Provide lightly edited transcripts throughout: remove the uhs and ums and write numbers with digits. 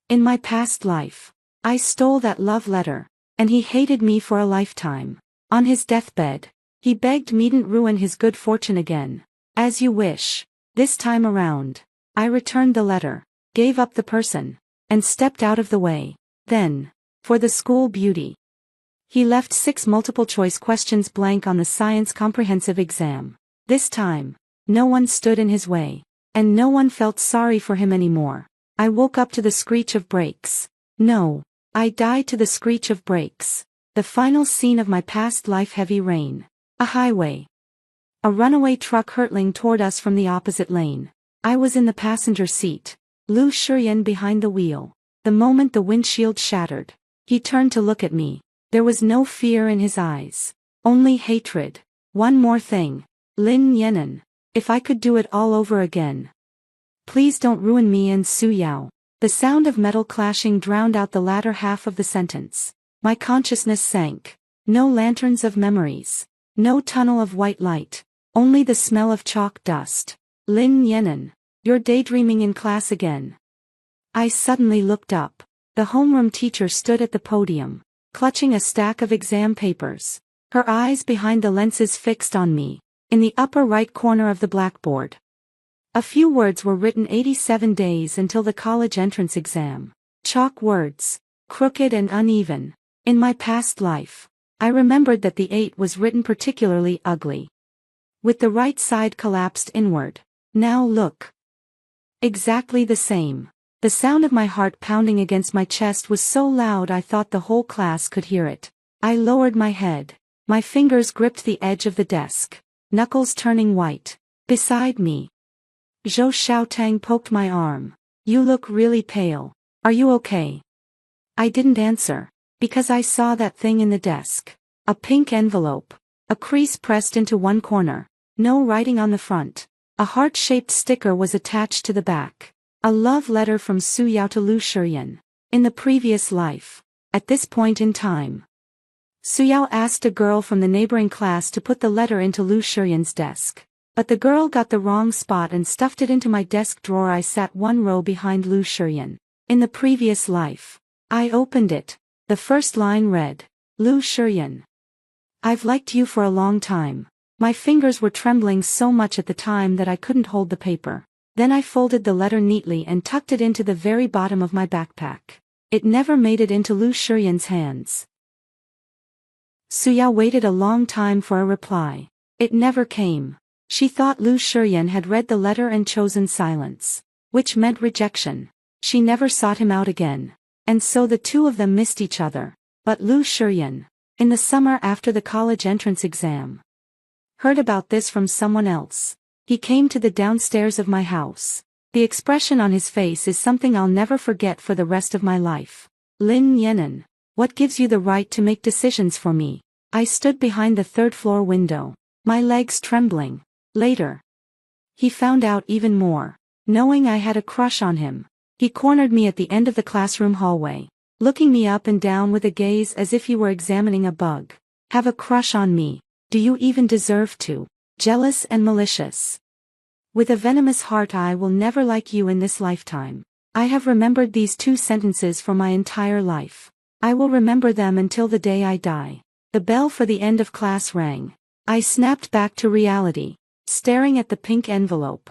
In my past life, I stole that love letter, and he hated me for a lifetime. On his deathbed, he begged me to ruin his good fortune again. As you wish. This time around, I returned the letter, gave up the person, and stepped out of the way. Then, for the school beauty. He left 6 multiple-choice questions blank on the science comprehensive exam. This time, no one stood in his way, and no one felt sorry for him anymore. I woke up to the screech of brakes. No, I died to the screech of brakes. The final scene of my past life. Heavy rain. A highway. A runaway truck hurtling toward us from the opposite lane. I was in the passenger seat. Lu Shiyan behind the wheel. The moment the windshield shattered, he turned to look at me. There was no fear in his eyes. Only hatred. One more thing. Lin Yenan. If I could do it all over again. Please don't ruin me and Su Yao. The sound of metal clashing drowned out the latter half of the sentence. My consciousness sank. No lanterns of memories. No tunnel of white light. Only the smell of chalk dust. Lin Yenan. You're daydreaming in class again. I suddenly looked up. The homeroom teacher stood at the podium, clutching a stack of exam papers. Her eyes behind the lenses fixed on me, in the upper right corner of the blackboard. A few words were written. 87 days until the college entrance exam. Chalk words, crooked and uneven. In my past life, I remembered that the 8 was written particularly ugly, with the right side collapsed inward. Now look. Exactly the same. The sound of my heart pounding against my chest was so loud I thought the whole class could hear it. I lowered my head. My fingers gripped the edge of the desk, knuckles turning white. Beside me, Zhou Xiaotang poked my arm. You look really pale. Are you okay? I didn't answer, because I saw that thing in the desk. A pink envelope. A crease pressed into one corner. No writing on the front. A heart-shaped sticker was attached to the back. A love letter from Su Yao to Lu Shiyan. In the previous life, at this point in time, Su Yao asked a girl from the neighboring class to put the letter into Lu Shiyan's desk. But the girl got the wrong spot and stuffed it into my desk drawer. I sat 1 row behind Lu Shiyan. In the previous life, I opened it. The first line read, Lu Shiyan. I've liked you for a long time. My fingers were trembling so much at the time that I couldn't hold the paper. Then I folded the letter neatly and tucked it into the very bottom of my backpack. It never made it into Lu Shiyan's hands. Su Yao waited a long time for a reply. It never came. She thought Lu Shiyan had read the letter and chosen silence, which meant rejection. She never sought him out again. And so the two of them missed each other. But Lu Shiyan, in the summer after the college entrance exam, heard about this from someone else. He came to the downstairs of my house. The expression on his face is something I'll never forget for the rest of my life. Lin Yenan, what gives you the right to make decisions for me? I stood behind the 3rd-floor window, my legs trembling. Later, he found out even more. Knowing I had a crush on him, he cornered me at the end of the classroom hallway, looking me up and down with a gaze as if he were examining a bug. Have a crush on me? Do you even deserve to? Jealous and malicious. With a venomous heart, I will never like you in this lifetime. I have remembered these 2 sentences for my entire life. I will remember them until the day I die. The bell for the end of class rang. I snapped back to reality, staring at the pink envelope.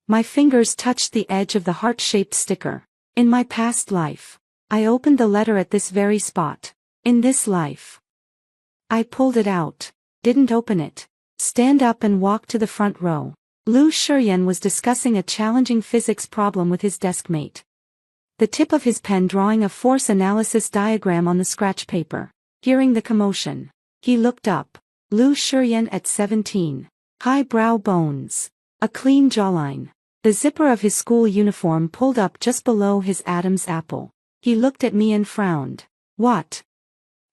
My fingers touched the edge of the heart-shaped sticker. In my past life, I opened the letter at this very spot. In this life, I pulled it out. Didn't open it. Stand up and walk to the front row. Lu Shiyan was discussing a challenging physics problem with his deskmate. The tip of his pen drawing a force analysis diagram on the scratch paper. Hearing the commotion, he looked up. Lu Shiyan at 17. High brow bones. A clean jawline. The zipper of his school uniform pulled up just below his Adam's apple. He looked at me and frowned. What?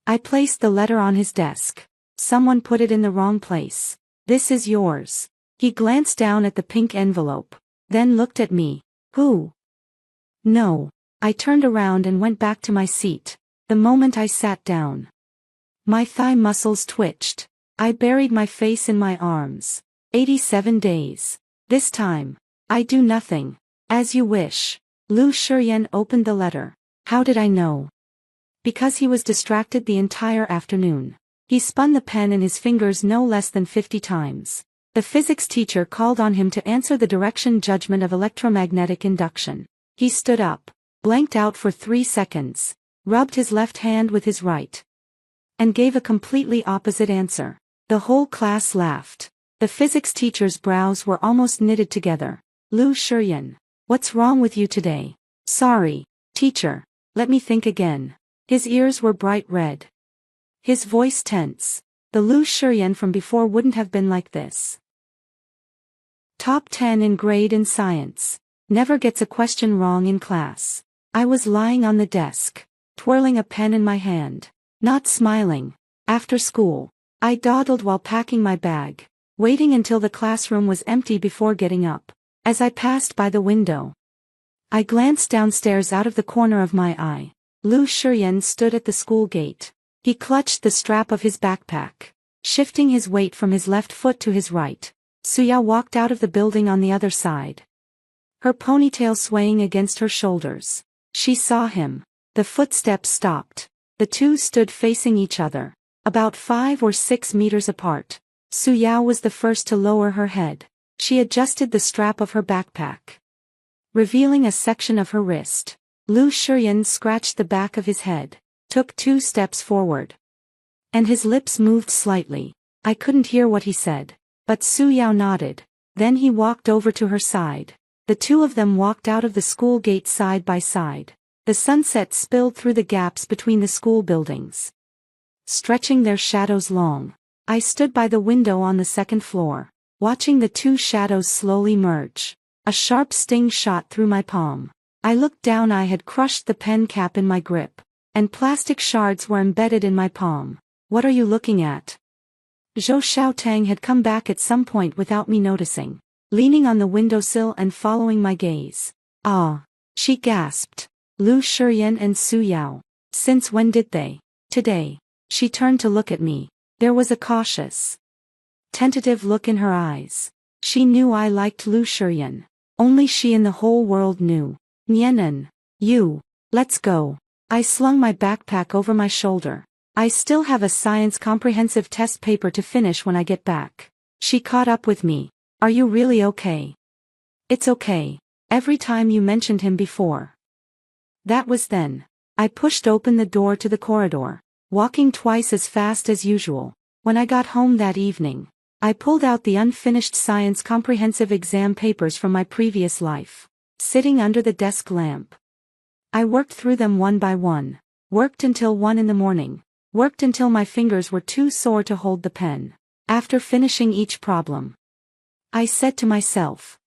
I placed the letter on his desk. Someone put it in the wrong place. This is yours. He glanced down at the pink envelope, then looked at me. Who? No. I turned around and went back to my seat. The moment I sat down, my thigh muscles twitched. I buried my face in my arms. 87 days. This time, I do nothing. As you wish. Lu Shiyan opened the letter. How did I know? Because he was distracted the entire afternoon. He spun the pen in his fingers no less than 50 times. The physics teacher called on him to answer the direction judgment of electromagnetic induction. He stood up, blanked out for 3 seconds, rubbed his left hand with his right, and gave a completely opposite answer. The whole class laughed. The physics teacher's brows were almost knitted together. Lu Shiyan, what's wrong with you today? Sorry, teacher, let me think again. His ears were bright red. His voice tense. The Lu Shiyan from before wouldn't have been like this. Top 10 in grade in science. Never gets a question wrong in class. I was lying on the desk, twirling a pen in my hand, not smiling. After school, I dawdled while packing my bag, waiting until the classroom was empty before getting up. As I passed by the window, I glanced downstairs out of the corner of my eye. Lu Shiyan stood at the school gate. He clutched the strap of his backpack, shifting his weight from his left foot to his right. Suya walked out of the building on the other side, her ponytail swaying against her shoulders. She saw him. The footsteps stopped. The two stood facing each other, about 5 or 6 meters apart. Suya was the first to lower her head. She adjusted the strap of her backpack, revealing a section of her wrist. Lu Shiyan scratched the back of his head, took 2 steps forward, and his lips moved slightly. I couldn't hear what he said, but Suya nodded. Then he walked over to her side. The two of them walked out of the school gate side by side. The sunset spilled through the gaps between the school buildings, stretching their shadows long. I stood by the window on the 2nd floor, watching the two shadows slowly merge. A sharp sting shot through my palm. I looked down. I had crushed the pen cap in my grip, and plastic shards were embedded in my palm. What are you looking at? Zhou Xiaotang had come back at some point without me noticing, leaning on the windowsill and following my gaze. Ah, she gasped. Lu Shiyan and Su Yao. Since when did they? Today. She turned to look at me. There was a cautious, tentative look in her eyes. She knew I liked Lu Shiyan. Only she in the whole world knew. Nianan. You. Let's go. I slung my backpack over my shoulder. I still have a science comprehensive test paper to finish when I get back. She caught up with me. Are you really okay? It's okay. Every time you mentioned him before. That was then. I pushed open the door to the corridor, walking twice as fast as usual. When I got home that evening, I pulled out the unfinished science comprehensive exam papers from my previous life, sitting under the desk lamp. I worked through them one by one, worked until 1 in the morning, worked until my fingers were too sore to hold the pen. After finishing each problem, I said to myself,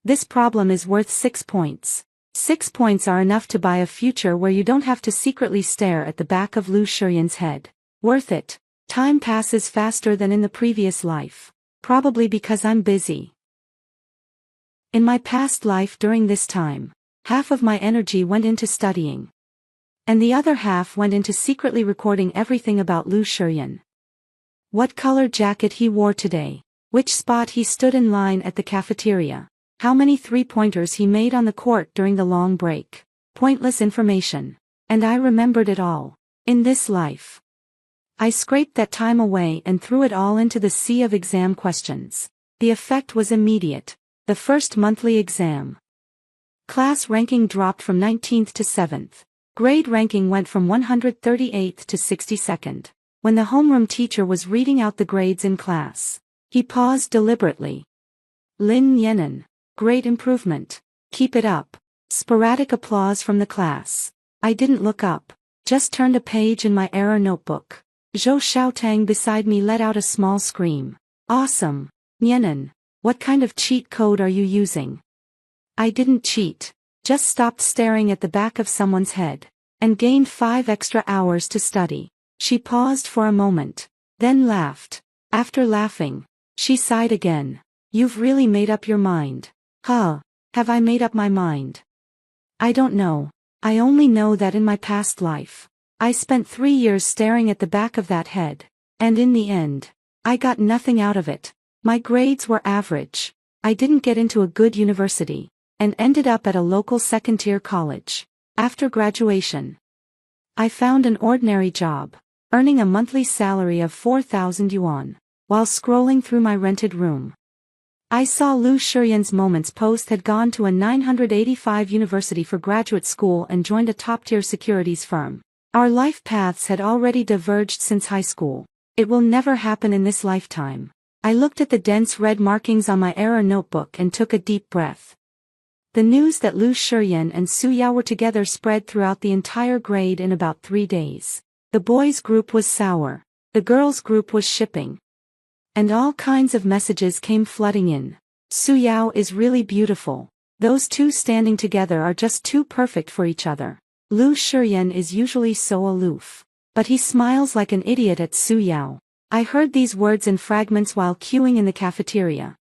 this problem is worth 6 points. 6 points are enough to buy a future where you don't have to secretly stare at the back of Lu Shiyan's head. Worth it. Time passes faster than in the previous life. Probably because I'm busy. In my past life during this time, half of my energy went into studying, and the other half went into secretly recording everything about Lu Shiyan. What color jacket he wore today, which spot he stood in line at the cafeteria, how many 3-pointers he made on the court during the long break. Pointless information. And I remembered it all. In this life, I scraped that time away and threw it all into the sea of exam questions. The effect was immediate. The first monthly exam, class ranking dropped from 19th to 7th. Grade ranking went from 138th to 62nd. When the homeroom teacher was reading out the grades in class, he paused deliberately. Lin Yenan. Great improvement. Keep it up. Sporadic applause from the class. I didn't look up, just turned a page in my error notebook. Zhou Xiaotang beside me let out a small scream. Awesome. Nianan, what kind of cheat code are you using? I didn't cheat, just stopped staring at the back of someone's head, and gained 5 extra hours to study. She paused for a moment, then laughed. After laughing, she sighed again. You've really made up your mind. Huh, have I made up my mind? I don't know. I only know that in my past life, I spent 3 years staring at the back of that head, and in the end, I got nothing out of it. My grades were average. I didn't get into a good university. and ended up at a local second-tier college. After graduation, I found an ordinary job, earning a monthly salary of 4,000 yuan. While scrolling through my rented room, I saw Lu Shiyan's Moments post had gone to a 985 university for graduate school and joined a top-tier securities firm. Our life paths had already diverged since high school. It will never happen in this lifetime. I looked at the dense red markings on my error notebook and took a deep breath. The news that Lu Shiyan and Su Yao were together spread throughout the entire grade in about 3 days. The boys' group was sour. The girls' group was shipping. And all kinds of messages came flooding in. Su Yao is really beautiful. Those two standing together are just too perfect for each other. Lu Shiyan is usually so aloof. But he smiles like an idiot at Su Yao. I heard these words in fragments while queuing in the cafeteria,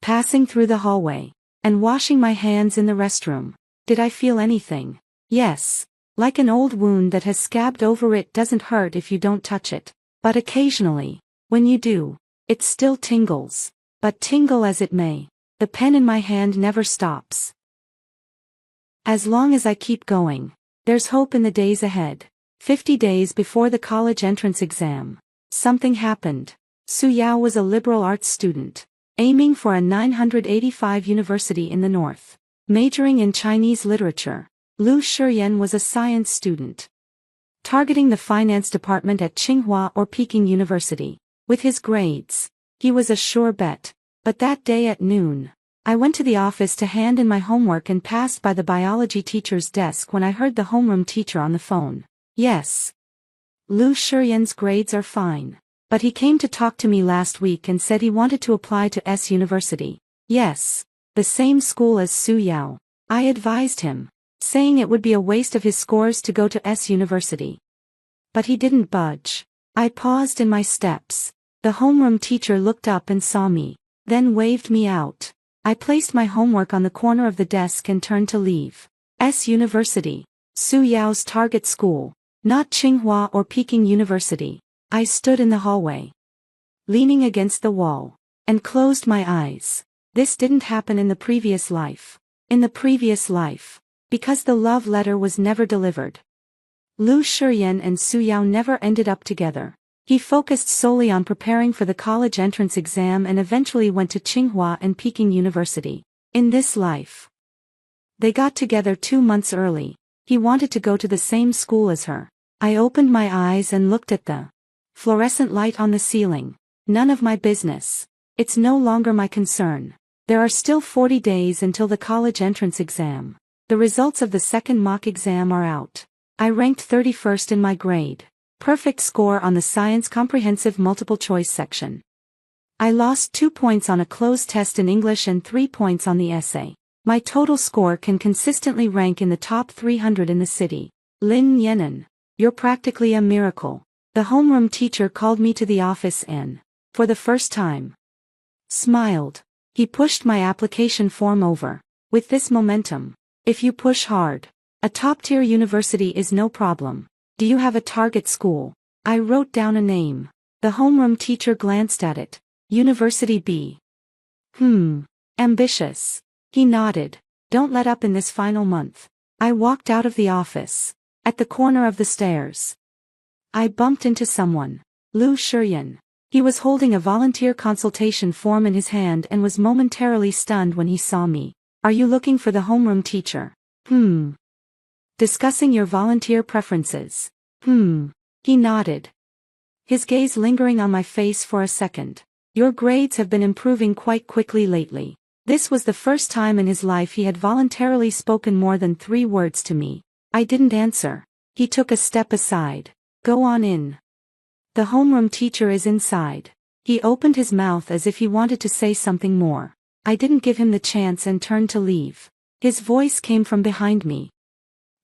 passing through the hallway, and washing my hands in the restroom. Did I feel anything? Yes. Like an old wound that has scabbed over. It doesn't hurt if you don't touch it. But occasionally, when you do, it still tingles. But tingle as it may, the pen in my hand never stops. As long as I keep going, there's hope in the days ahead. 50 days before the college entrance exam, something happened. Su Yao was a liberal arts student, aiming for a 985 university in the north, majoring in Chinese literature. Lu Shiyan was a science student, targeting the finance department at Tsinghua or Peking University. With his grades, he was a sure bet. But that day at noon, I went to the office to hand in my homework and passed by the biology teacher's desk when I heard the homeroom teacher on the phone. Yes. Lu Shiyan's grades are fine. But he came to talk to me last week and said he wanted to apply to S University. Yes. The same school as Su Yao. I advised him, saying it would be a waste of his scores to go to S University. But he didn't budge. I paused in my steps. The homeroom teacher looked up and saw me, then waved me out. I placed my homework on the corner of the desk and turned to leave. S University, Su Yao's target school, not Tsinghua or Peking University. I stood in the hallway, leaning against the wall, and closed my eyes. This didn't happen in the previous life. In the previous life, because the love letter was never delivered, Lu Shiyan and Su Yao never ended up together. He focused solely on preparing for the college entrance exam and eventually went to Tsinghua and Peking University. In this life, they got together 2 months early. He wanted to go to the same school as her. I opened my eyes and looked at the fluorescent light on the ceiling. None of my business. It's no longer my concern. There are still 40 days until the college entrance exam. The results of the second mock exam are out. I ranked 31st in my grade. Perfect score on the science comprehensive multiple choice section. I lost 2 points on a closed test in English and 3 points on the essay. My total score can consistently rank in the top 300 in the city. Lin Yenan, you're practically a miracle. The homeroom teacher called me to the office and, for the first time, smiled. He pushed my application form over. With this momentum, if you push hard, a top-tier university is no problem. Do you have a target school? I wrote down a name. The homeroom teacher glanced at it. University B. Ambitious. He nodded. Don't let up in this final month. I walked out of the office. At the corner of the stairs, I bumped into someone. Lu Shiyan. He was holding a volunteer consultation form in his hand and was momentarily stunned when he saw me. Are you looking for the homeroom teacher? Discussing your volunteer preferences. He nodded, his gaze lingering on my face for a second. Your grades have been improving quite quickly lately. This was the first time in his life he had voluntarily spoken more than 3 words to me. I didn't answer. He took a step aside. Go on in. The homeroom teacher is inside. He opened his mouth as if he wanted to say something more. I didn't give him the chance and turned to leave. His voice came from behind me.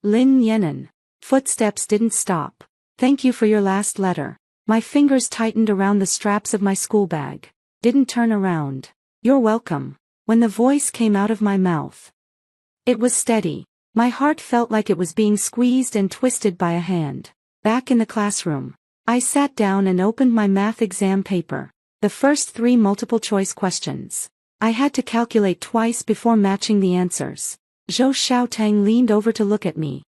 Lin Yenan. Footsteps didn't stop. Thank you for your last letter. My fingers tightened around the straps of my school bag. Didn't turn around. You're welcome. When the voice came out of my mouth, it was steady. My heart felt like it was being squeezed and twisted by a hand. Back in the classroom, I sat down and opened my math exam paper. The first 3 multiple choice questions. I had to calculate twice before matching the answers. Zhou Xiaotang leaned over to look at me.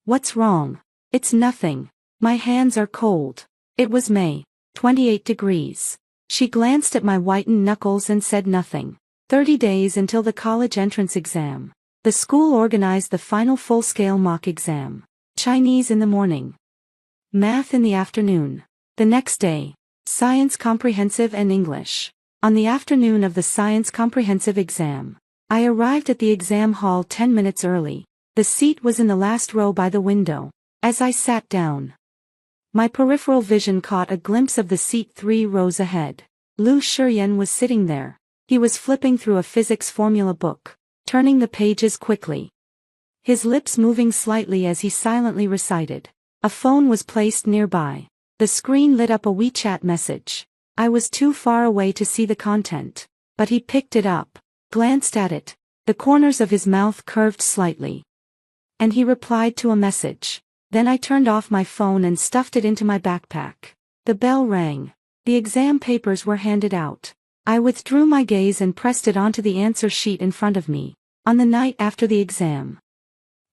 What's wrong? It's nothing. My hands are cold. It was May. 28 degrees. She glanced at my whitened knuckles and said nothing. 30 days until the college entrance exam. The school organized the final full-scale mock exam. Chinese in the morning. Math in the afternoon. The next day. Science comprehensive and English. On the afternoon of the science comprehensive exam, I arrived at the exam hall 10 minutes early. The seat was in the last row by the window. As I sat down, my peripheral vision caught a glimpse of the seat 3 rows ahead. Lu Shiyan was sitting there. He was flipping through a physics formula book, turning the pages quickly, his lips moving slightly as he silently recited. A phone was placed nearby. The screen lit up a WeChat message. I was too far away to see the content, but he picked it up, glanced at it, the corners of his mouth curved slightly, and he replied to a message. Then I turned off my phone and stuffed it into my backpack. The bell rang. The exam papers were handed out. I withdrew my gaze and pressed it onto the answer sheet in front of me. On the night after the exam,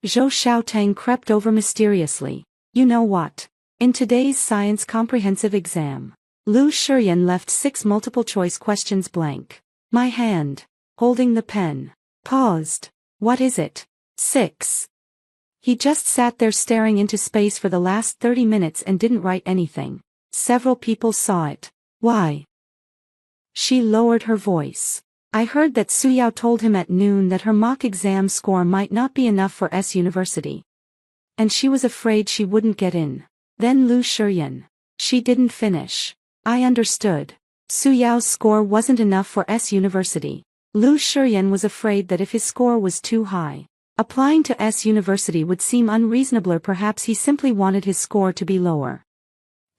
Zhou Xiaotang crept over mysteriously. You know what? In today's science comprehensive exam, Lu Shiyan left 6 multiple-choice questions blank. My hand, holding the pen, paused. What is it? 6. He just sat there staring into space for the last 30 minutes and didn't write anything. Several people saw it. Why? She lowered her voice. I heard that Suyao told him at noon that her mock exam score might not be enough for S University. And she was afraid she wouldn't get in. Then Lu Shiyan. She didn't finish. I understood. Suyao's score wasn't enough for S University. Lu Shiyan was afraid that if his score was too high, applying to S University would seem unreasonable, or perhaps he simply wanted his score to be lower.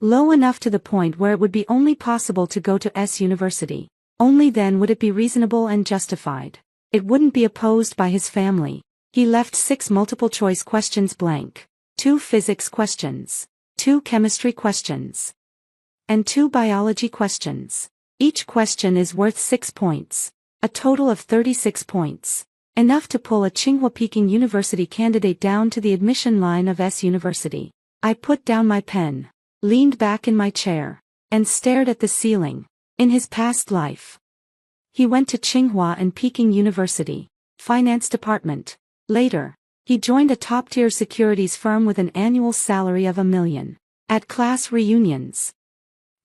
Low enough to the point where it would be only possible to go to S University. Only then would it be reasonable and justified. It wouldn't be opposed by his family. He left 6 multiple-choice questions blank. 2 physics questions. 2 chemistry questions. And 2 biology questions. Each question is worth 6 points. A total of 36 points. Enough to pull a Tsinghua Peking University candidate down to the admission line of S University. I put down my pen, leaned back in my chair, and stared at the ceiling. In his past life, he went to Tsinghua and Peking University, finance department. Later, he joined a top-tier securities firm with an annual salary of $1 million. At class reunions,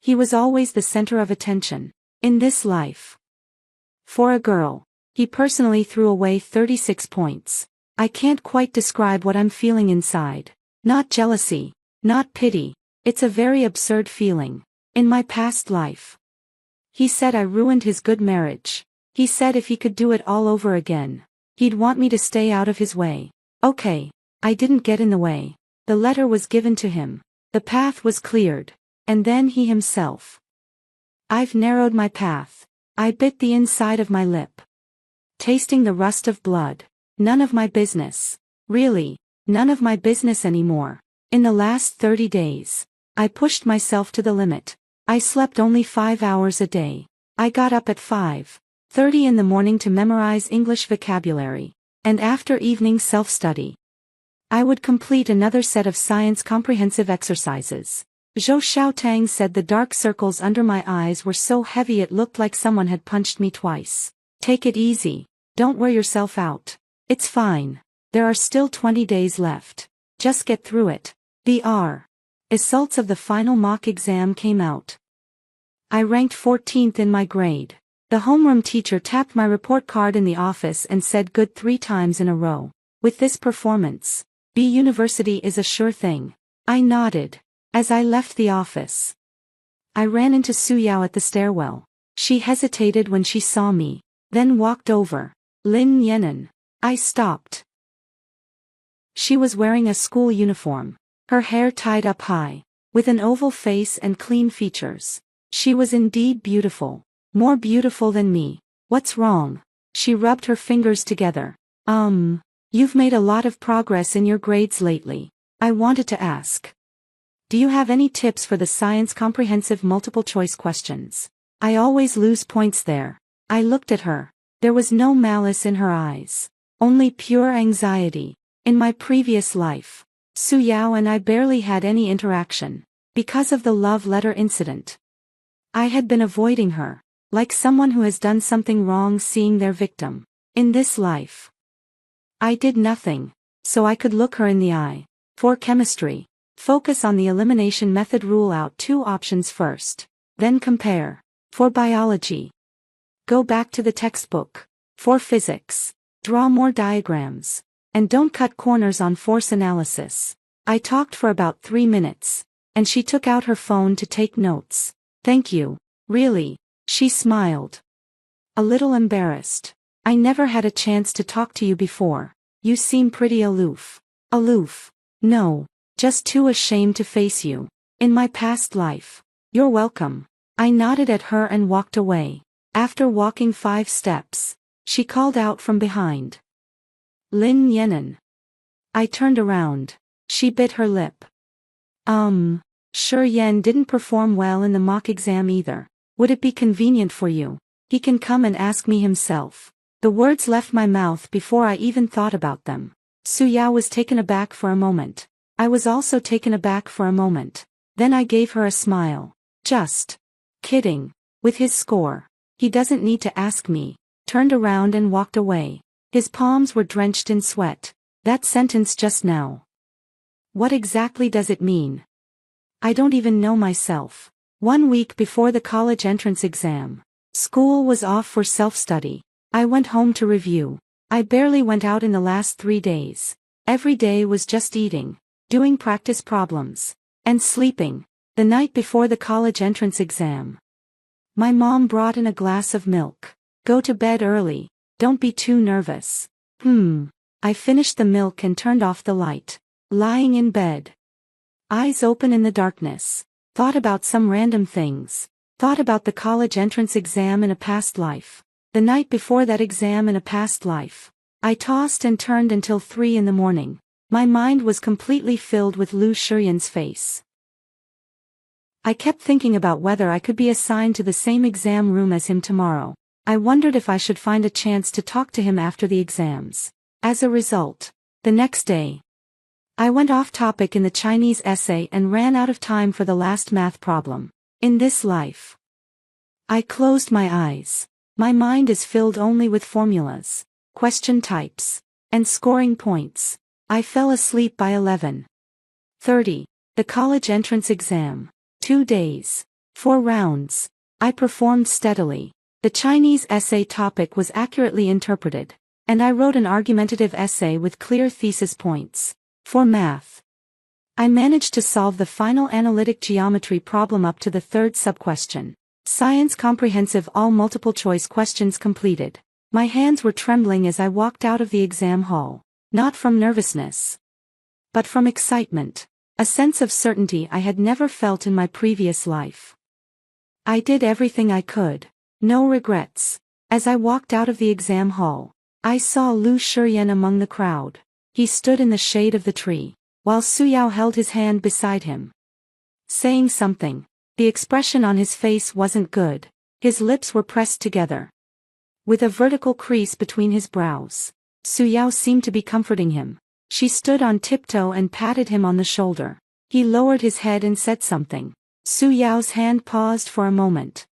he was always the center of attention. In this life, for a girl, he personally threw away 36 points. I can't quite describe what I'm feeling inside. Not jealousy, not pity. It's a very absurd feeling. In my past life, he said I ruined his good marriage. He said if he could do it all over again, he'd want me to stay out of his way. Okay, I didn't get in the way. The letter was given to him. The path was cleared. And then he himself. I've narrowed my path. I bit the inside of my lip, tasting the rust of blood. None of my business. Really, none of my business anymore. In the last 30 days, I pushed myself to the limit. I slept only 5 hours a day. I got up at 5:30 in the morning to memorize English vocabulary, and after evening self-study, I would complete another set of science comprehensive exercises. Zhou Xiaotang said the dark circles under my eyes were so heavy it looked like someone had punched me twice. Take it easy. Don't wear yourself out. It's fine. There are still 20 days left. Just get through it. The results of the final mock exam came out. I ranked 14th in my grade. The homeroom teacher tapped my report card in the office and said good 3 times in a row. With this performance, B University is a sure thing. I nodded. As I left the office, I ran into Suyao at the stairwell. She hesitated when she saw me, then walked over. Lin Yenan. I stopped. She was wearing a school uniform, her hair tied up high, with an oval face and clean features. She was indeed beautiful, more beautiful than me. What's wrong? She rubbed her fingers together. You've made a lot of progress in your grades lately. I wanted to ask. Do you have any tips for the science comprehensive multiple choice questions? I always lose points there. I looked at her. There was no malice in her eyes. Only pure anxiety. In my previous life, Su Yao and I barely had any interaction, because of the love letter incident. I had been avoiding her, like someone who has done something wrong seeing their victim. In this life, I did nothing, so I could look her in the eye. For chemistry, focus on the elimination method, rule out 2 options first, then compare. For biology, go back to the textbook. For physics, draw more diagrams. And don't cut corners on force analysis. I talked for about 3 minutes, and she took out her phone to take notes. Thank you. Really? She smiled. A little embarrassed. I never had a chance to talk to you before. You seem pretty aloof. Aloof? No. Just too ashamed to face you. In my past life. You're welcome. I nodded at her and walked away. After walking 5 steps, she called out from behind. Lin Yenan. I turned around. She bit her lip. Sure, Yen didn't perform well in the mock exam either. Would it be convenient for you? He can come and ask me himself. The words left my mouth before I even thought about them. Su Yao was taken aback for a moment. I was also taken aback for a moment. Then I gave her a smile. Just kidding. With his score, he doesn't need to ask me. Turned around and walked away. His palms were drenched in sweat. That sentence just now. What exactly does it mean? I don't even know myself. 1 week before the college entrance exam. School was off for self-study. I went home to review. I barely went out in the last 3 days. Every day was just eating, doing practice problems, and sleeping. The night before the college entrance exam, my mom brought in a glass of milk. Go to bed early. Don't be too nervous. I finished the milk and turned off the light. Lying in bed, eyes open in the darkness, thought about some random things. Thought about the college entrance exam in a past life. The night before that exam in a past life. I tossed and turned until 3 in the morning. My mind was completely filled with Lu Shiyan's face. I kept thinking about whether I could be assigned to the same exam room as him tomorrow. I wondered if I should find a chance to talk to him after the exams. As a result, the next day, I went off topic in the Chinese essay and ran out of time for the last math problem. In this life, I closed my eyes. My mind is filled only with formulas, question types, and scoring points. I fell asleep by 11:30. The college entrance exam. 2 days. 4 rounds. I performed steadily. The Chinese essay topic was accurately interpreted, and I wrote an argumentative essay with clear thesis points. For math, I managed to solve the final analytic geometry problem up to the 3rd subquestion. Science comprehensive all multiple choice questions completed. My hands were trembling as I walked out of the exam hall, not from nervousness, but from excitement, a sense of certainty I had never felt in my previous life. I did everything I could. No regrets. As I walked out of the exam hall, I saw Lu Shiyan among the crowd. He stood in the shade of the tree, while Su Yao held his hand beside him, saying something. The expression on his face wasn't good. His lips were pressed together, with a vertical crease between his brows. Su Yao seemed to be comforting him. She stood on tiptoe and patted him on the shoulder. He lowered his head and said something. Su Yao's hand paused for a moment.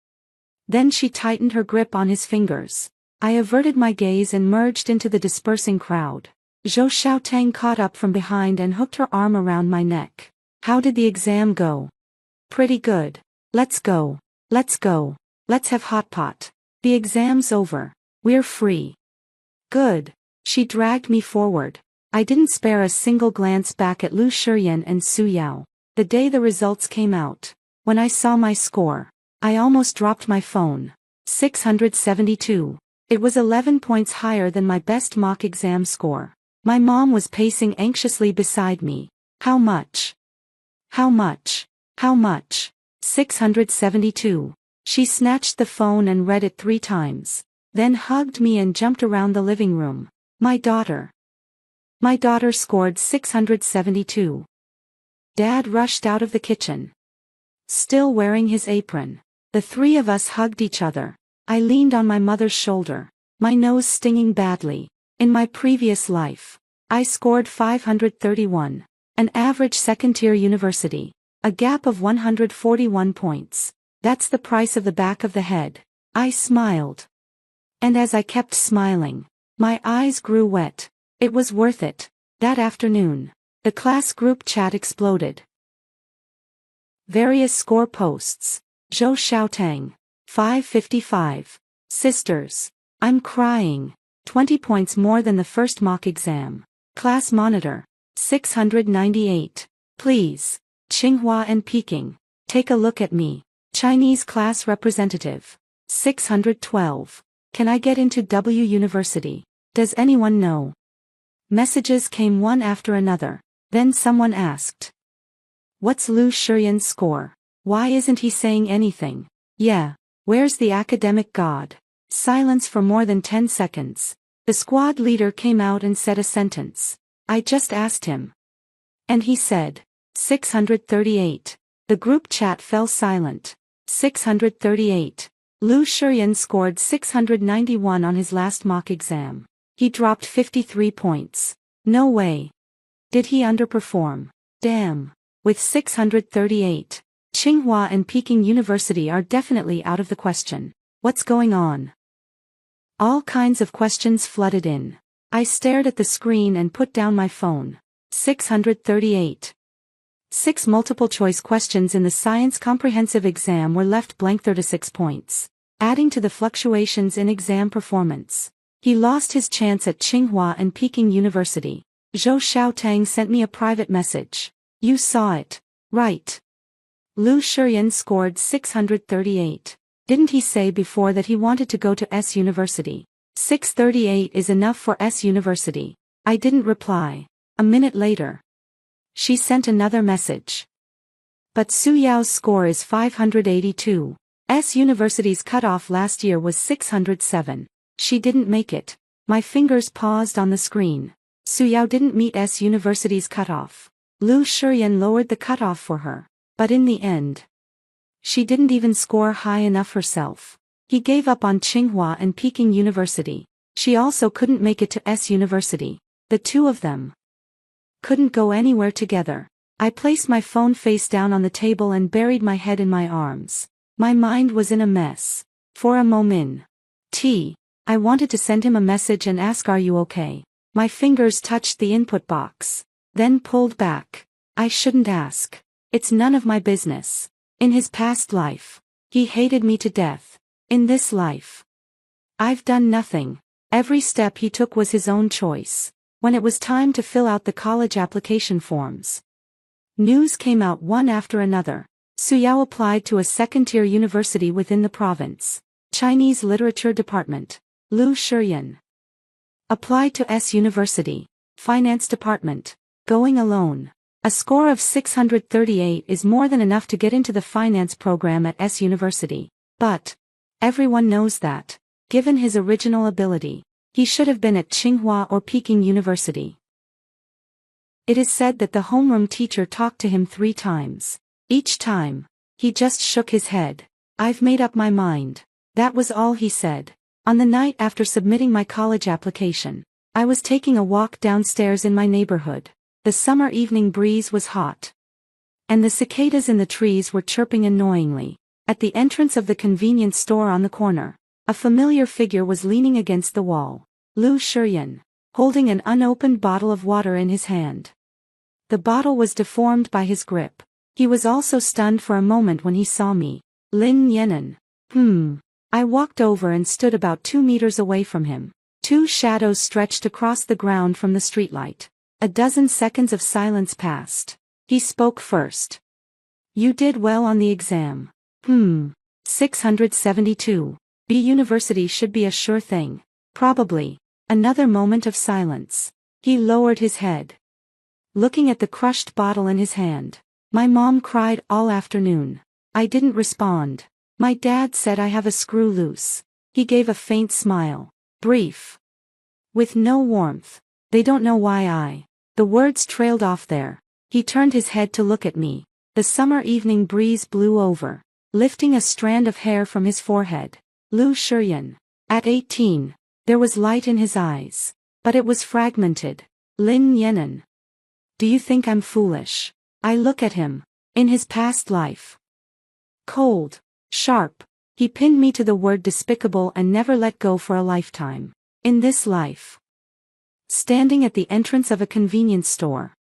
Then she tightened her grip on his fingers. I averted my gaze and merged into the dispersing crowd. Zhou Xiaotang caught up from behind and hooked her arm around my neck. How did the exam go? Pretty good. Let's go. Let's go. Let's have hot pot. The exam's over. We're free. Good. She dragged me forward. I didn't spare a single glance back at Lu Shiyan and Su Yao. The day the results came out, when I saw my score, I almost dropped my phone. 672. It was 11 points higher than my best mock exam score. My mom was pacing anxiously beside me. How much? How much? How much? 672. She snatched the phone and read it 3 times, then hugged me and jumped around the living room. My daughter. My daughter scored 672. Dad rushed out of the kitchen, still wearing his apron. The 3 of us hugged each other. I leaned on my mother's shoulder, my nose stinging badly. In my previous life, I scored 531, an average second-tier university, a gap of 141 points. That's the price of the back of the head. I smiled. And as I kept smiling, my eyes grew wet. It was worth it. That afternoon, the class group chat exploded. Various score posts. Zhou Xiaotang. 555. Sisters. I'm crying. 20 points more than the first mock exam. Class monitor. 698. Please. Tsinghua and Peking. Take a look at me. Chinese class representative. 612. Can I get into W University? Does anyone know? Messages came one after another. Then someone asked. What's Lu Shiyan's score? Why isn't he saying anything? Yeah. Where's the academic god? Silence for more than 10 seconds. The squad leader came out and said a sentence. I just asked him. And he said. 638. The group chat fell silent. 638. Lu Shiyan scored 691 on his last mock exam. He dropped 53 points. No way. Did he underperform? Damn. With 638, Tsinghua and Peking University are definitely out of the question. What's going on? All kinds of questions flooded in. I stared at the screen and put down my phone. 638. 6 multiple-choice questions in the science comprehensive exam were left blank. 36 points, adding to the fluctuations in exam performance. He lost his chance at Tsinghua and Peking University. Zhou Xiaotang sent me a private message. You saw it, right? Lu Shiyan scored 638. Didn't he say before that he wanted to go to S University? 638 is enough for S University. I didn't reply. A minute later, she sent another message. But Su Yao's score is 582. S University's cutoff last year was 607. She didn't make it. My fingers paused on the screen. Su Yao didn't meet S University's cutoff. Lu Shiyan lowered the cutoff for her. But in the end, she didn't even score high enough herself. He gave up on Tsinghua and Peking University. She also couldn't make it to S University. The two of them couldn't go anywhere together. I placed my phone face down on the table and buried my head in my arms. My mind was in a mess. For a moment, I wanted to send him a message and ask, "Are you okay?" My fingers touched the input box. Then pulled back. I shouldn't ask. It's none of my business. In his past life, he hated me to death. In this life, I've done nothing. Every step he took was his own choice. When it was time to fill out the college application forms, news came out one after another. Su Yao applied to a second-tier university within the province. Chinese Literature Department. Lu Shiyan applied to S University. Finance Department. Going alone. A score of 638 is more than enough to get into the finance program at S University. But everyone knows that, given his original ability, he should have been at Tsinghua or Peking University. It is said that the homeroom teacher talked to him 3 times. Each time, he just shook his head. I've made up my mind. That was all he said. On the night after submitting my college application, I was taking a walk downstairs in my neighborhood. The summer evening breeze was hot, and the cicadas in the trees were chirping annoyingly. At the entrance of the convenience store on the corner, a familiar figure was leaning against the wall. Lu Shiyan, holding an unopened bottle of water in his hand. The bottle was deformed by his grip. He was also stunned for a moment when he saw me. Lin Yenan. I walked over and stood about 2 meters away from him. 2 shadows stretched across the ground from the streetlight. A dozen seconds of silence passed. He spoke first. You did well on the exam. 672. B University should be a sure thing. Probably. Another moment of silence. He lowered his head, looking at the crushed bottle in his hand. My mom cried all afternoon. I didn't respond. My dad said I have a screw loose. He gave a faint smile. Brief. With no warmth. They don't know why The words trailed off there. He turned his head to look at me. The summer evening breeze blew over, lifting a strand of hair from his forehead. Lu Shiyan. At 18, there was light in his eyes. But it was fragmented. Lin Yenan. Do you think I'm foolish? I look at him. In his past life. Cold. Sharp. He pinned me to the word despicable and never let go for a lifetime. In this life. Standing at the entrance of a convenience store.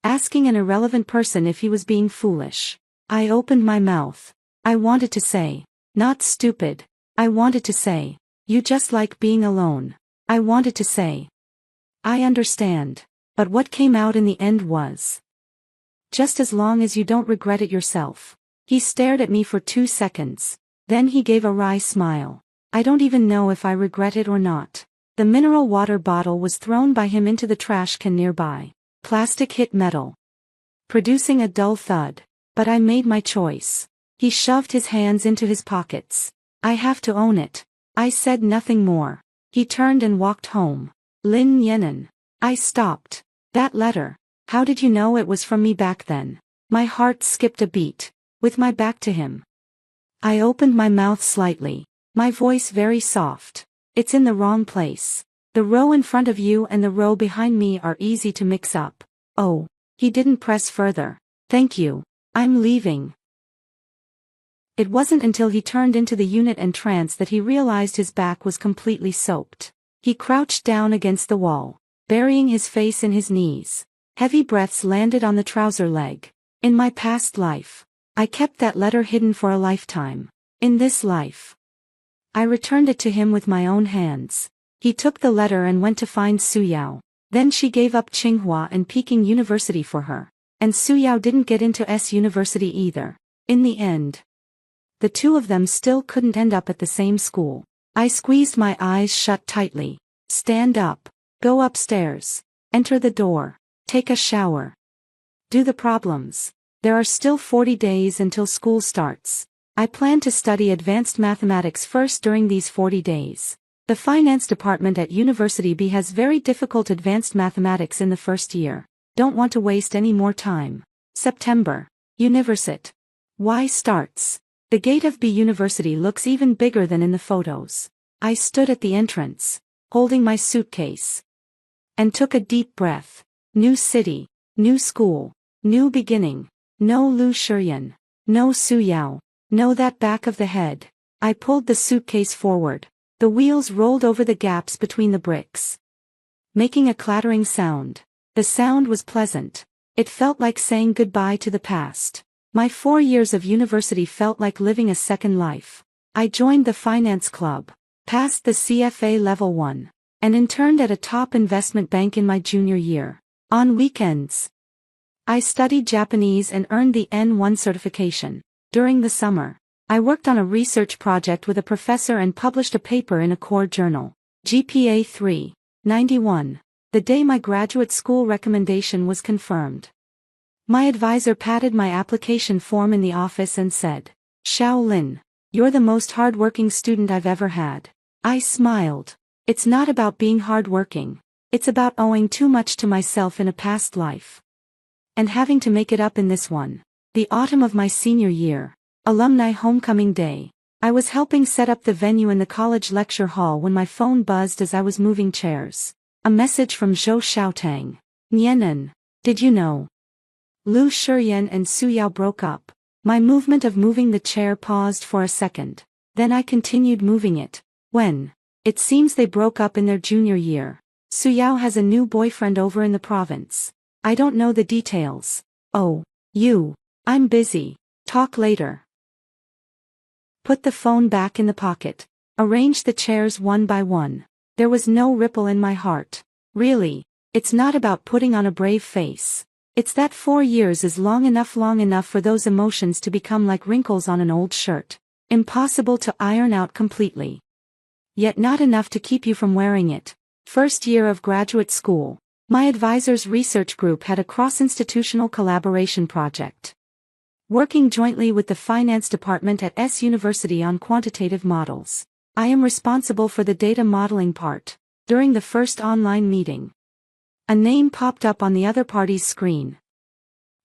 Asking an irrelevant person if he was being foolish. I opened my mouth. I wanted to say, not stupid. I wanted to say, you just like being alone. I wanted to say, I understand. But what came out in the end was, just as long as you don't regret it yourself. He stared at me for 2 seconds. Then he gave a wry smile. I don't even know if I regret it or not. The mineral water bottle was thrown by him into the trash can nearby. Plastic hit metal, producing a dull thud. But I made my choice. He shoved his hands into his pockets. I have to own it. I said nothing more. He turned and walked home. Lin Yenan. I stopped. That letter. How did you know it was from me back then? My heart skipped a beat. With my back to him. I opened my mouth slightly. My voice very soft. It's in the wrong place. The row in front of you and the row behind me are easy to mix up. Oh. He didn't press further. Thank you. I'm leaving. It wasn't until he turned into the unit entrance that he realized his back was completely soaked. He crouched down against the wall, burying his face in his knees. Heavy breaths landed on the trouser leg. In my past life, I kept that letter hidden for a lifetime. In this life, I returned it to him with my own hands. He took the letter and went to find Su Yao. Then she gave up Tsinghua and Peking University for her. And Su Yao didn't get into S University either. In the end, the two of them still couldn't end up at the same school. I squeezed my eyes shut tightly. Stand up. Go upstairs. Enter the door. Take a shower. Do the problems. There are still 40 days until school starts. I plan to study advanced mathematics first during these 40 days. The finance department at University B has very difficult advanced mathematics in the first year. Don't want to waste any more time. September. University. Y starts. The gate of B University looks even bigger than in the photos. I stood at the entrance, holding my suitcase, and took a deep breath. New city, new school, new beginning. No Lu Shiyan, no Su Yao, no that back of the head. I pulled the suitcase forward. The wheels rolled over the gaps between the bricks, making a clattering sound. The sound was pleasant. It felt like saying goodbye to the past. My 4 years of university felt like living a second life. I joined the finance club, passed the CFA level 1, and interned at a top investment bank in my junior year. On weekends, I studied Japanese and earned the N1 certification. During the summer, I worked on a research project with a professor and published a paper in a core journal. GPA 3.91. The day my graduate school recommendation was confirmed. My advisor patted my application form in the office and said, "Shaolin, you're the most hardworking student I've ever had." I smiled. It's not about being hardworking. It's about owing too much to myself in a past life, and having to make it up in this one. The autumn of my senior year, alumni homecoming day. I was helping set up the venue in the college lecture hall when my phone buzzed as I was moving chairs. A message from Zhou Xiaotang. "Nianan, did you know? Lu Shiyan and Su Yao broke up." My movement of moving the chair paused for a second. Then I continued moving it. When? It seems they broke up in their junior year. Su Yao has a new boyfriend over in the province. I don't know the details. Oh, I'm busy. Talk later. Put the phone back in the pocket. Arrange the chairs one by one. There was no ripple in my heart. Really, it's not about putting on a brave face. It's that 4 years is long enough for those emotions to become like wrinkles on an old shirt. Impossible to iron out completely. Yet not enough to keep you from wearing it. First year of graduate school. My advisor's research group had a cross-institutional collaboration project, working jointly with the finance department at S University on quantitative models. I am responsible for the data modeling part. During the first online meeting, a name popped up on the other party's screen.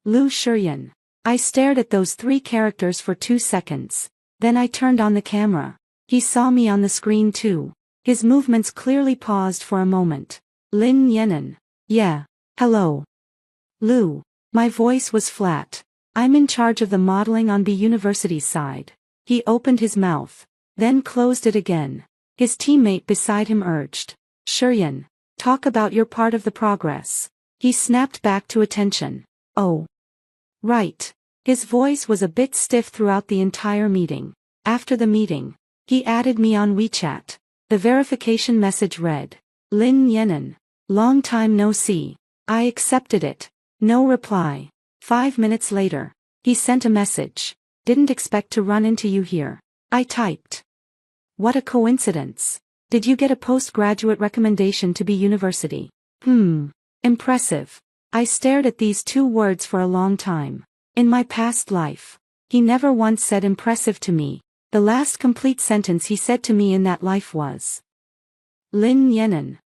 Lu Shiyan. I stared at those 3 characters for 2 seconds. Then I turned on the camera. He saw me on the screen too. His movements clearly paused for a moment. Lin Yenan. Yeah. Hello. Lou. My voice was flat. I'm in charge of the modeling on B University's side. He opened his mouth, then closed it again. His teammate beside him urged. Shuryan. Talk about your part of the progress. He snapped back to attention. Oh. Right. His voice was a bit stiff throughout the entire meeting. After the meeting, he added me on WeChat. The verification message read. Lin Yenan. Long time no see. I accepted it. No reply. 5 minutes later, he sent a message. Didn't expect to run into you here. I typed. What a coincidence. Did you get a postgraduate recommendation to B University? Impressive. I stared at these 2 words for a long time. In my past life, he never once said impressive to me. The last complete sentence he said to me in that life was. Lin Yenan.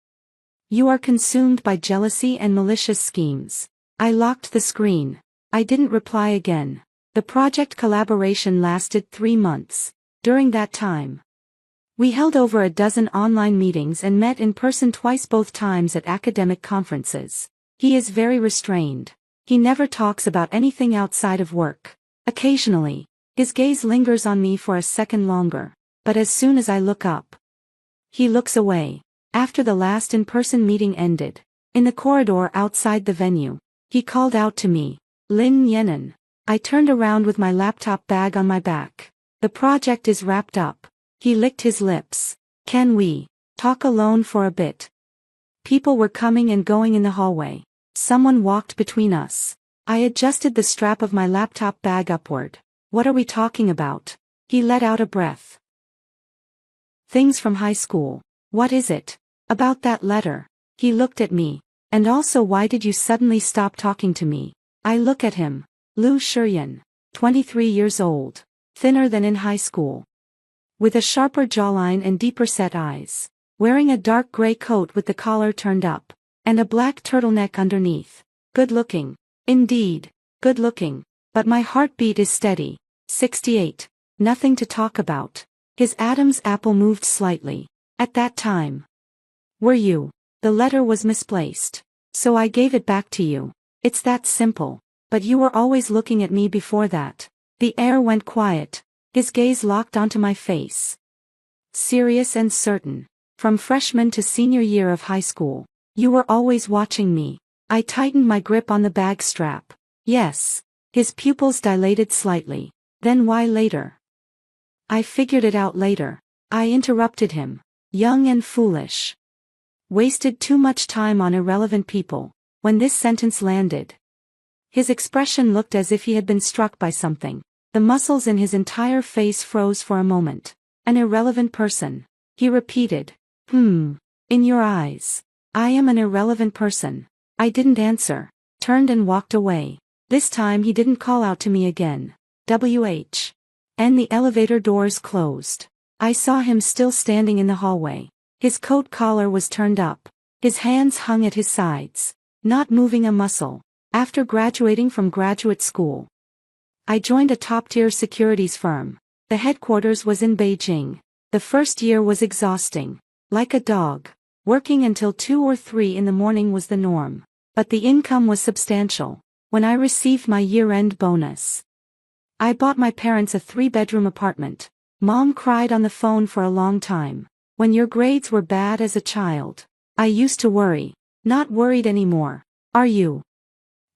You are consumed by jealousy and malicious schemes. I locked the screen. I didn't reply again. The project collaboration lasted 3 months. During that time, we held over a dozen online meetings and met in person twice, both times at academic conferences. He is very restrained. He never talks about anything outside of work. Occasionally, his gaze lingers on me for a second longer, but as soon as I look up, he looks away. After the last in-person meeting ended, in the corridor outside the venue, he called out to me, Lin Yenan. I turned around with my laptop bag on my back. The project is wrapped up. He licked his lips. Can we talk alone for a bit? People were coming and going in the hallway. Someone walked between us. I adjusted the strap of my laptop bag upward. What are we talking about? He let out a breath. Things from high school. What is it? About that letter. He looked at me. And also, why did you suddenly stop talking to me? I look at him. Lu Shuryan. 23 years old. Thinner than in high school. With a sharper jawline and deeper set eyes. Wearing a dark gray coat with the collar turned up. And a black turtleneck underneath. Good looking. Indeed. Good looking. But my heartbeat is steady. 68. Nothing to talk about. His Adam's apple moved slightly. At that time. Were you? The letter was misplaced. So I gave it back to you. It's that simple. But you were always looking at me before that. The air went quiet. His gaze locked onto my face. Serious and certain. From freshman to senior year of high school. You were always watching me. I tightened my grip on the bag strap. Yes. His pupils dilated slightly. Then why later? I figured it out later. I interrupted him. Young and foolish. Wasted too much time on irrelevant people. When this sentence landed, his expression looked as if he had been struck by something. The muscles in his entire face froze for a moment. An irrelevant person. He repeated. In your eyes. I am an irrelevant person. I didn't answer. Turned and walked away. This time he didn't call out to me again. And the elevator doors closed. I saw him still standing in the hallway. His coat collar was turned up. His hands hung at his sides. Not moving a muscle. After graduating from graduate school, I joined a top-tier securities firm. The headquarters was in Beijing. The first year was exhausting. Like a dog. Working until 2 or 3 in the morning was the norm. But the income was substantial. When I received my year-end bonus, I bought my parents a 3-bedroom apartment. Mom cried on the phone for a long time. When your grades were bad as a child, I used to worry. Not worried anymore. Are you?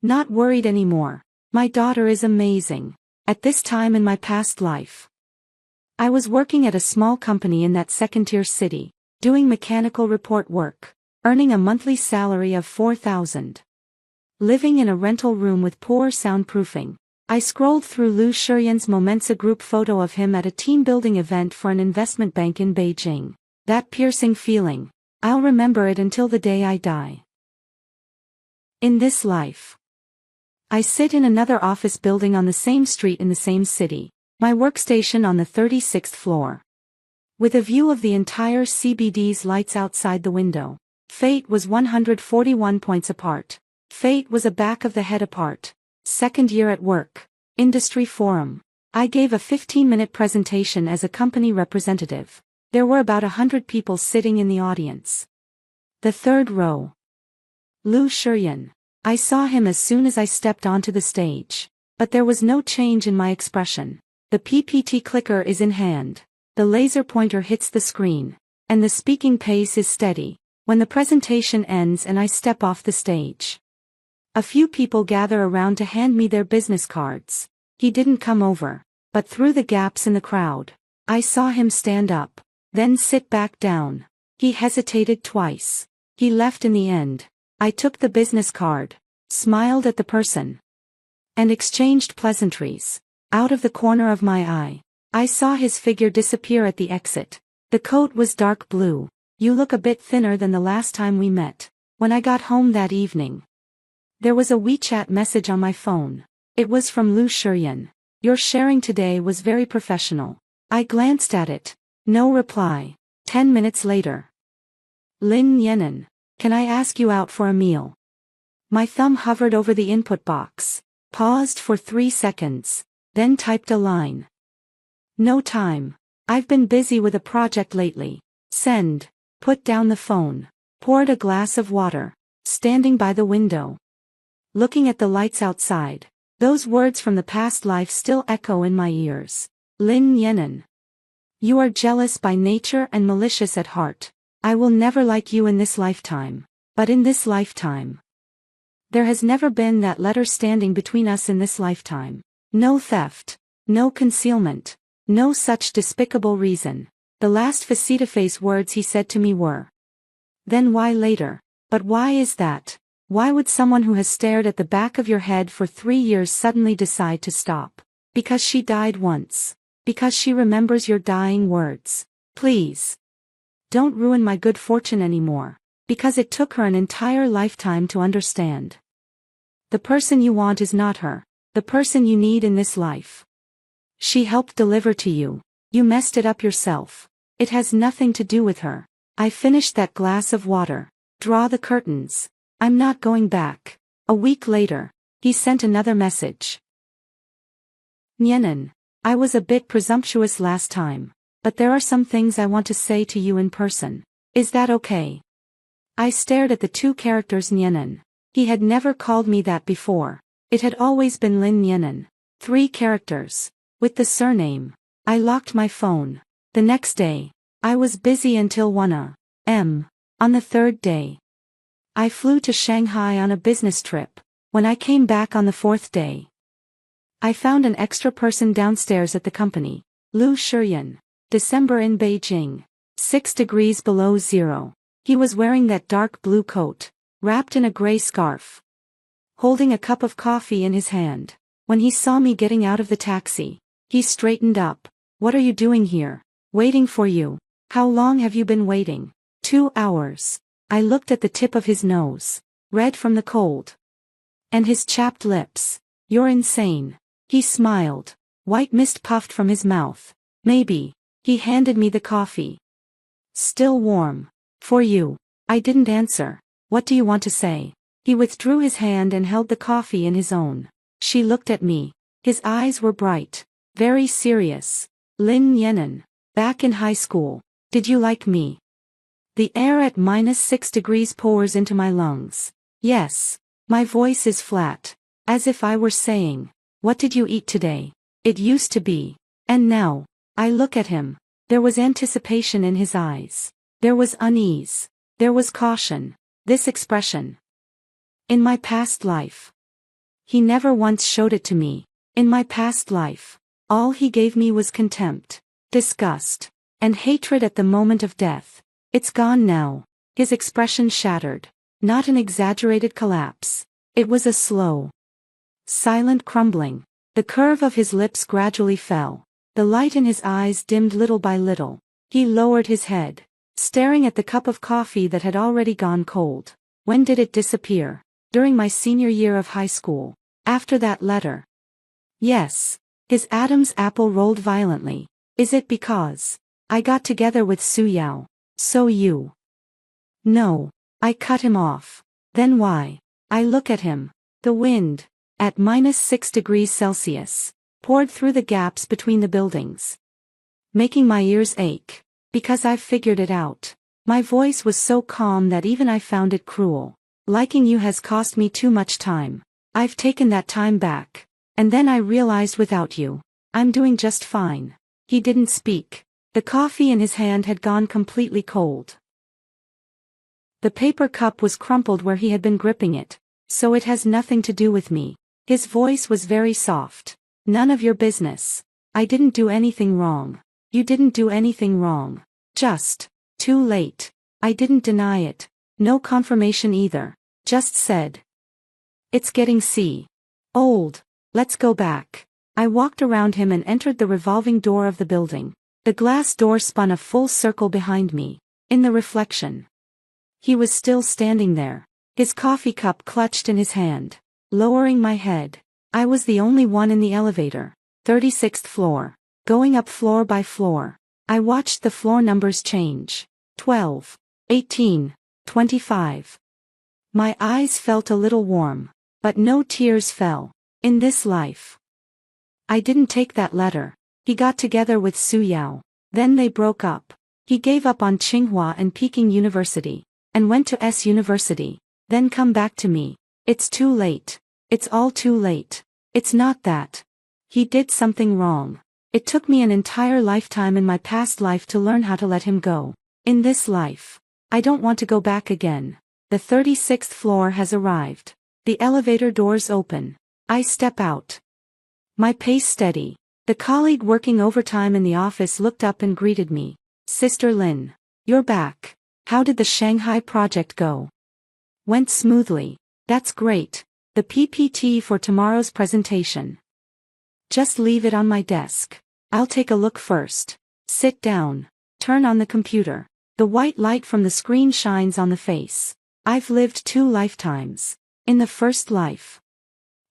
Not worried anymore. My daughter is amazing. At this time in my past life, I was working at a small company in that second-tier city, doing mechanical report work, earning a monthly salary of 4,000. Living in a rental room with poor soundproofing. I scrolled through Lu Shuryan's Momensa group photo of him at a team-building event for an investment bank in Beijing. That piercing feeling. I'll remember it until the day I die. In this life, I sit in another office building on the same street in the same city, my workstation on the 36th floor. With a view of the entire CBD's lights outside the window. Fate was 141 points apart. Fate was a back of the head apart. Second year at work. Industry forum. I gave a 15-minute presentation as a company representative. There were about 100 people sitting in the audience. The third row. Lu Shuryan. I saw him as soon as I stepped onto the stage. But there was no change in my expression. The PPT clicker is in hand. The laser pointer hits the screen. And the speaking pace is steady. When the presentation ends and I step off the stage. A few people gather around to hand me their business cards. He didn't come over. But through the gaps in the crowd, I saw him stand up. Then sit back down. He hesitated twice. He left in the end. I took the business card, smiled at the person, and exchanged pleasantries. Out of the corner of my eye, I saw his figure disappear at the exit. The coat was dark blue. You look a bit thinner than the last time we met. When I got home that evening, there was a WeChat message on my phone. It was from Lu Shuryan. Your sharing today was very professional. I glanced at it. No reply. 10 minutes later. Lin Yenan. Can I ask you out for a meal? My thumb hovered over the input box. Paused for 3 seconds. Then typed a line. No time. I've been busy with a project lately. Send. Put down the phone. Poured a glass of water. Standing by the window. Looking at the lights outside. Those words from the past life still echo in my ears. Lin Yenan. You are jealous by nature and malicious at heart. I will never like you in this lifetime. But in this lifetime. There has never been that letter standing between us in this lifetime. No theft. No concealment. No such despicable reason. The last face-to-face words he said to me were. Then why later? But why is that? Why would someone who has stared at the back of your head for 3 years suddenly decide to stop? Because she died once. Because she remembers your dying words. Please. Don't ruin my good fortune anymore. Because it took her an entire lifetime to understand. The person you want is not her. The person you need in this life. She helped deliver to you. You messed it up yourself. It has nothing to do with her. I finished that glass of water. Draw the curtains. I'm not going back. A week later, he sent another message. Nyenan. I was a bit presumptuous last time, but there are some things I want to say to you in person. Is that okay? I stared at the 2 characters Nyenan. He had never called me that before. It had always been Lin Nyenan. 3 characters. With the surname. I locked my phone. The next day, I was busy until 1 a.m. On the 3rd day, I flew to Shanghai on a business trip. When I came back on the 4th day, I found an extra person downstairs at the company. Lu Shuryan. December in Beijing. 6 degrees below zero. He was wearing that dark blue coat, wrapped in a gray scarf. Holding a cup of coffee in his hand. When he saw me getting out of the taxi, he straightened up. What are you doing here? Waiting for you. How long have you been waiting? 2 hours. I looked at the tip of his nose. Red from the cold. And his chapped lips. You're insane. He smiled. White mist puffed from his mouth. Maybe. He handed me the coffee. Still warm. For you. I didn't answer. What do you want to say? He withdrew his hand and held the coffee in his own. She looked at me. His eyes were bright. Very serious. Lin Yenan. Back in high school. Did you like me? The air at -6 degrees pours into my lungs. Yes. My voice is flat. As if I were saying. What did you eat today? It used to be. And now. I look at him. There was anticipation in his eyes. There was unease. There was caution. This expression. In my past life. He never once showed it to me. In my past life. All he gave me was contempt, disgust, and hatred at the moment of death. It's gone now. His expression shattered. Not an exaggerated collapse. It was a slow, silent crumbling. The curve of his lips gradually fell. The light in his eyes dimmed little by little. He lowered his head, staring at the cup of coffee that had already gone cold. When did it disappear? During my senior year of high school. After that letter. Yes. His Adam's apple rolled violently. Is it because I got together with Su Yao? So you. No. I cut him off. Then why? I look at him. The wind. At -6 degrees Celsius. poured through the gaps between the buildings, making my ears ache. Because I've figured it out. My voice was so calm that even I found it cruel. Liking you has cost me too much time. I've taken that time back. And then I realized without you, I'm doing just fine. He didn't speak. The coffee in his hand had gone completely cold. The paper cup was crumpled where he had been gripping it, so it has nothing to do with me. His voice was very soft. None of your business. I didn't do anything wrong. You didn't do anything wrong. Just, too late. I didn't deny it. No confirmation either. Just said. It's getting old. Let's go back. I walked around him and entered the revolving door of the building. The glass door spun a full circle behind me. In the reflection, he was still standing there, his coffee cup clutched in his hand. Lowering my head, I was the only one in the elevator. 36th floor. Going up floor by floor. I watched the floor numbers change. 12, 18, 25. My eyes felt a little warm, but no tears fell. In this life, I didn't take that letter. He got together with Su Yao. Then they broke up. He gave up on Tsinghua and Peking University, and went to S University. Then come back to me. It's too late. It's all too late. It's not that he did something wrong. It took me an entire lifetime in my past life to learn how to let him go. In this life, I don't want to go back again. The 36th floor has arrived. The elevator doors open. I step out. My pace steady. The colleague working overtime in the office looked up and greeted me. Sister Lin, you're back. How did the Shanghai project go? Went smoothly. That's great. The PPT for tomorrow's presentation. Just leave it on my desk. I'll take a look first. Sit down. Turn on the computer. The white light from the screen shines on the face. I've lived 2 lifetimes. In the first life,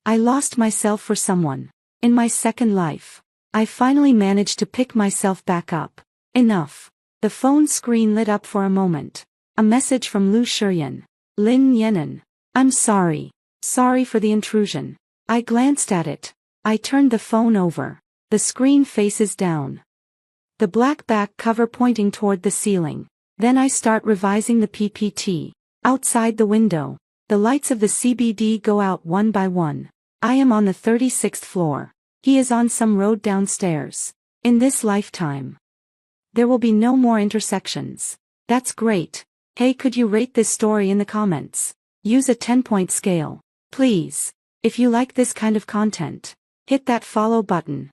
I lost myself for someone. In my second life, I finally managed to pick myself back up. Enough. The phone screen lit up for a moment. A message from Lu Shiyan. Lin Yenan. I'm sorry. Sorry for the intrusion. I glanced at it. I turned the phone over. The screen faces down. The black back cover pointing toward the ceiling. Then I start revising the PPT. Outside the window, the lights of the CBD go out one by one. I am on the 36th floor. He is on some road downstairs. In this lifetime, there will be no more intersections. That's great. Hey, could you rate this story in the comments? Use a 10-point scale. Please. If you like this kind of content, hit that follow button.